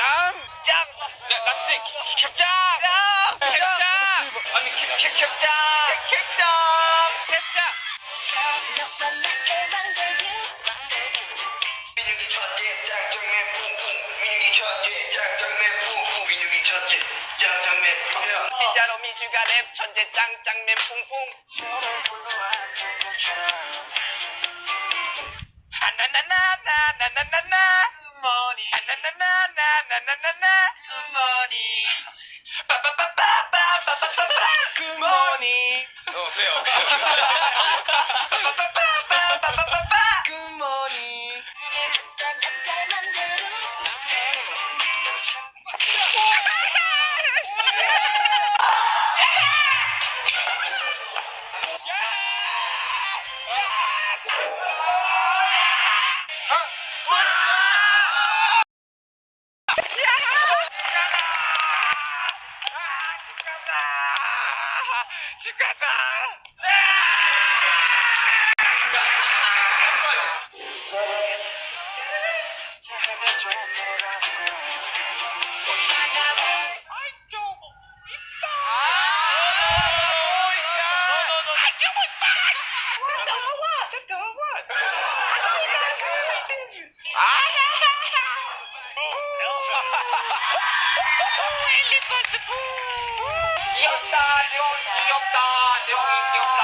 나한테 캡장! 아니 캡장! 민혁이 천재 짱짱맨 뿡뿡 민혁이 천재 짱짱맨 뿡뿡 민혁이 천재 짱짱맨 뿡뿡 진짜로 민슈가 랩 천재 짱짱맨 뿡뿡 하나나나나나나나나 머니 하나나나나나나나 머니 빠빠빠빠빠빠빠빠 굿모닝 그래요 빠빠빠빠빠빠빠 굿모닝 죽었다. 귀엽다, 대웅이 귀엽다, 대웅이 귀엽다.